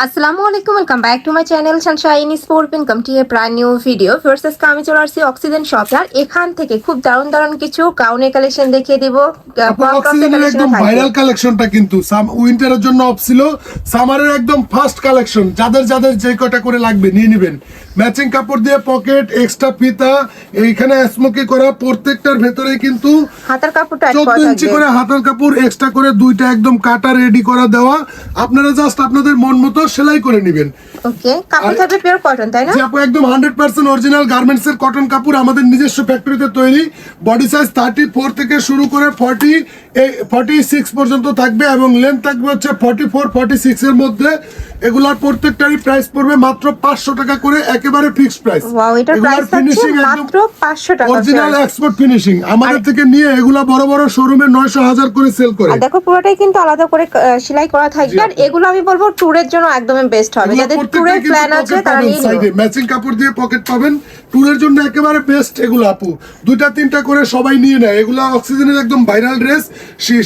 আসসালামু আলাইকুম, welcome back to my channel sunshine sport income to a brand new video. First আজকে আমি চলে আসছি অক্সিজেন শপে, আর এখান থেকে খুব দারুণ দারুণ কিছু গাউনের কালেকশন দেখিয়ে দিব। অক্সিজেনের একদম ভাইরাল কালেকশনটা কিন্তু উইন্টারের জন্য অফ ছিল, সামারের একদম ফার্স্ট কালেকশন। যাদের যাদের যে কটা করে লাগবে নিয়ে নেবেন। ম্যাচিং কাপড় দিয়ে পকেট, এক্সট্রা ফিতা, এইখানে স্মোকি করা, প্রত্যেকটার ভেতরে কিন্তু হাতার কাপড়টা 14 ইঞ্চি করে হাতার কাপড় এক্সট্রা করে দুইটা একদম কাটা রেডি করা দেওয়া। আপনারা জাস্ট আপনাদের মন মতো সেলাই করে নেবেন। ওকে, কাপড় থাকবে পিওর কটন, তাই না? আপু একদম 100% অরিজিনাল গার্মেন্টস এর কটন কাপড়, আমাদের নিজস্ব ফ্যাক্টরিতে তৈরি। বডি সাইজ 34 থেকে শুরু করে 46 পর্যন্ত থাকবে এবং লেন্থ থাকবে হচ্ছে 44 46 এর মধ্যে। এগুলার প্রত্যেকটারই প্রাইস পড়বে মাত্র 500 টাকা করে, একেবারে ফিক্সড প্রাইস। ওয়াও, এটার প্রাইস হচ্ছে মাত্র 500 টাকা। অরিজিনাল এক্সপোর্ট ফিনিশিং আমাদের থেকে নিয়ে এগুলা বড় বড় শোরুমে 900 1000 করে সেল করে। আর দেখো পুরোটাই কিন্তু আলাদা করে সেলাই করা থাকবে। আর এগুলো আমি বলবো ট্যুরের জন্য একদমই বেস্ট হবে। যাদের ট্যুরের প্ল্যান আছে তারা নিয়ে নেবে। ম্যাচিং কাপড় দিয়ে পকেট পাবেন, ট্যুরের জন্য একেবারে বেস্ট এগুলো আপু। দুইটা তিনটা করে সবাই নিয়ে নেয়। এগুলো অক্সিজেনের একদম ভাইরাল ড্রেস,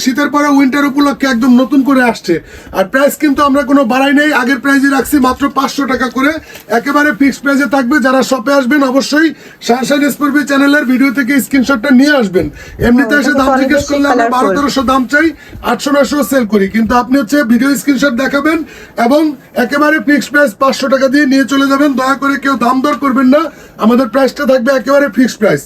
শীতের পরে উইন্টার উপলক্ষে একদম নতুন করে আসছে। আর প্রাইস কিন্তু আমরা কোনো বাড়াই নেই, আগের প্রাইসে রাখছি মাত্র 500 টাকা করে, একেবারে ফিক্সড প্রাইসে থাকবে। যারা শপে আসবেন অবশ্যই সানশাইন স্পোর্ট চ্যানেলের ভিডিও থেকে স্ক্রিনশটটা নিয়ে আসবেন। এমনিতে এসে দাম জিজ্ঞেস করলে আমরা 1200 দাম চাই, 800 900 সেল করি, কিন্তু আপনি হচ্ছে ভিডিও স্ক্রিনশট দেখাবেন এবং একেবারে ফিক্সড প্রাইস 500 টাকা দিয়ে নিয়ে চলে যাবেন। দয়া করে কেউ দাম দর করবেন না, আমাদের প্রাইসটা থাকবে একেবারে ফিক্সড প্রাইস।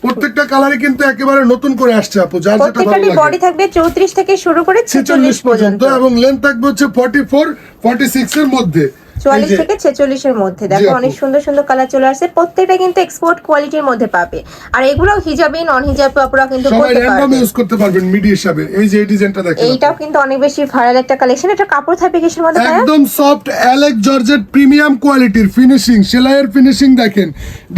প্রত্যেকটা কালারই কিন্তু একেবারে নতুন করে আসছে আপু, যার যেটা ভালো লাগে। বডি থাকবে 34 থেকে শুরু করে 46 পর্যন্ত এবং লেন্থ থাকবে হচ্ছে 44 46 এর মধ্যে, 44 থেকে 46 এর মধ্যে। দেখো অনেক সুন্দর সুন্দর কালার চলে আসছে, প্রত্যেকটা কিন্তু এক্সপোর্ট কোয়ালিটির মধ্যে পাবে। আর এগুলো হিজাবি নন হিজাবি আপনারা কিন্তু সবাই র‍্যান্ডম ইউজ করতে পারবেন মিডি হিসাবে। এই যে এই ডিজাইনটা দেখেন, এইটাও কিন্তু অনেক বেশি ভাইরাল একটা কালেকশন। এটা কাপড় থাকবে কিসের মধ্যে? একদম সফট অ্যালেক জর্জেট প্রিমিয়াম কোয়ালিটির ফিনিশিং, সেলাইয়ের ফিনিশিং দেখেন।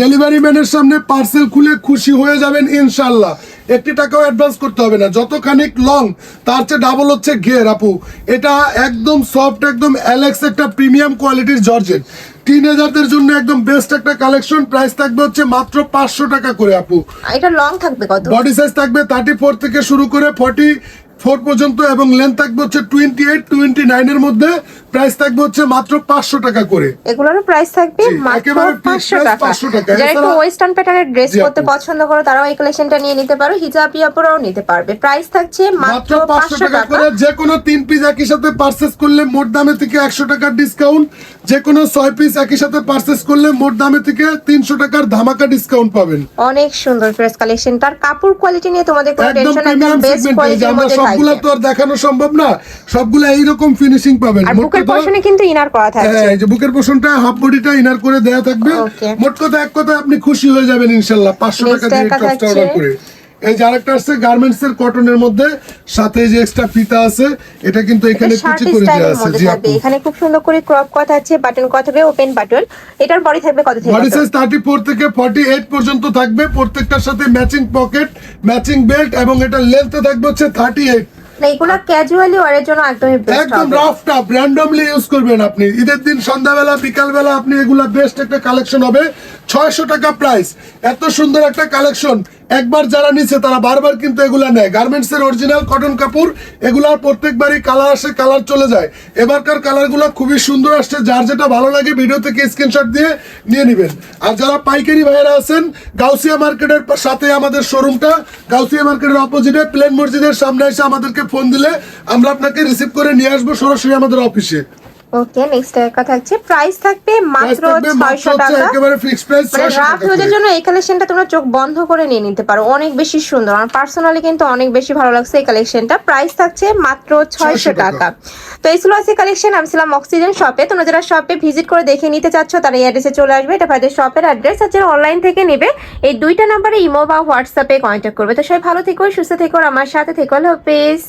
ডেলিভারি ম্যানের সামনে পার্সেল খুলে খুশি হয়ে যাবেন ইনশাআল্লাহ। একটি টাকাও অ্যাডভান্স করতে হবে না। যতখানি লং তার চেয়ে ডাবল হচ্ছে ঘের আপু। এটা একদম সফট, একদম অ্যালেক্স একটা প্রিমিয়াম কোয়ালিটির জর্জেট। টিনেজারদের জন্য একদম বেস্ট একটা কালেকশন। প্রাইস থাকবে হচ্ছে মাত্র 500 টাকা করে আপু। এটা লং থাকবে কত? বডি সাইজ থাকবে 34 থেকে শুরু করে 44 পর্যন্ত এবং লেন্থ থাকবে হচ্ছে 28 29 এর মধ্যে। প্রাইস থাকবে হচ্ছে মাত্র 500 টাকা করে। এগুলোর প্রাইস থাকবে মাত্র 500 টাকা। যারা একটু ওয়েস্টার্ন প্যাটার্নের ড্রেস করতে পছন্দ করে তারাও এই কালেকশনটা নিয়ে নিতে পারো, হিজাবি আপুরাও নিতে পারবে। প্রাইস থাকছে মাত্র 500 টাকা করে। যে কোনো 3 পিস একই সাথে পারচেজ করলে মোট দামে থেকে 100 টাকার ডিসকাউন্ট। যে কোনো 6 পিস একই সাথে পারচেজ করলে মোট দামে থেকে 300 টাকার ধামাকা ডিসকাউন্ট পাবেন। অনেক সুন্দর ফ্রেশ কালেকশন। তার কাপড় কোয়ালিটি নিয়ে তোমাদের কোনো টেনশন একদম বেস্ট কোয়ালিটির মধ্যে থাকবে। সবগুলা তো আর দেখানো সম্ভব না, সবগুলা এই রকম ফিনিশিং পাবেন। আর বুকের পোরশনে কিন্তু ইনার করা থাকবে। হ্যাঁ, এই যে বুকের পোরশনটা হাফ বডিটা ইনার করে দেয়া থাকবে। মোট কথা এক কথা আপনি খুশি হয়ে যাবেন ইনশাআল্লাহ 500 টাকা দিয়ে কাপড় অর্ডার করে। এই যে আরেকটা আছে গার্মেন্টস এর কটনের মধ্যে, সাথে যে এক্সট্রা ফিতা আছে, এটা কিন্তু এখানে কুচি করে দেয়া আছে। জি আপু, এখানে খুব সুন্দর করে ক্রপ করা আছে, বাটন করা থাকবে, ওপেন বাটন। এটার বডি থাকবে কত থেকে? বডি সাইজ 34 থেকে 48 পর্যন্ত থাকবে। প্রত্যেকটার সাথে ম্যাচিং পকেট, ম্যাচিং বেল্ট এবং এটা লেন্থ থাকবে হচ্ছে 38। না, এগুলা ক্যাজুয়ালি ওয়ারের জন্য একদমই বেস্ট হবে। একদম রাফ টাফ র্যান্ডমলি ইউজ করবেন আপনি। ঈদের দিন সন্ধ্যাবেলা বিকালবেলা আপনি এগুলা বেস্ট একটা কালেকশন হবে। 600 টাকা প্রাইস। এত সুন্দর একটা কালেকশন একবার যারা নিচ্ছে তারা বারবার কিন্তু এগুলা নেয়। গার্মেন্টস এর অরিজিনাল কটন কাপড়, এগুলার প্রত্যেকবারই কালার আসে, কালার চলে যায়। এবারকার কালারগুলো খুবই সুন্দর আসছে। যার যেটা ভালো লাগে ভিডিও থেকে স্ক্রিনশট দিয়ে নিয়ে নেবেন। আর যারা পাইকারি ভাইরা আছেন, গাউসিয়া মার্কেটের সাথে আমাদের শোরুমটা, গাউসিয়া মার্কেটের অপোজিটে প্লেন মসজিদের সামনে এসে আমাদেরকে ফোন দিলে আমরা আপনাকে রিসিভ করে নিয়ে আসবো সরাসরি আমাদের অফিসে। ওকে, নেক্সট একটা থাকছে, প্রাইস থাকবে মাত্র 600 টাকা, একেবারে ফিক্সড প্রাইস 600 রাফ ইউজের জন্য এই কালেকশনটা তোমরা চোখ বন্ধ করে নিয়ে নিতে পারো। অনেক বেশি সুন্দর, আমার পার্সোনালি কিন্তু অনেক বেশি ভালো লাগছে এই কালেকশনটা। প্রাইস থাকছে মাত্র 600 টাকা। তো এই ছিল আজকে কালেকশন। আমি ছিলাম অক্সিজেন শপে। তোমরা যারা শপে ভিজিট করে দেখে নিতে চাচ্ছ তারা এই অ্যাড্রেসে চলে আসবে। এটা ভাইদের শপের অ্যাড্রেস। আর যারা অনলাইন থেকে নেবে এই দুইটা নাম্বারে ইমো বা হোয়াটসঅ্যাপে কন্ট্যাক্ট করবে। তো সবাই ভালো থেকো, সুস্থ থেকো, আমার সাথে থেকো। আল্লাহ হাফেজ।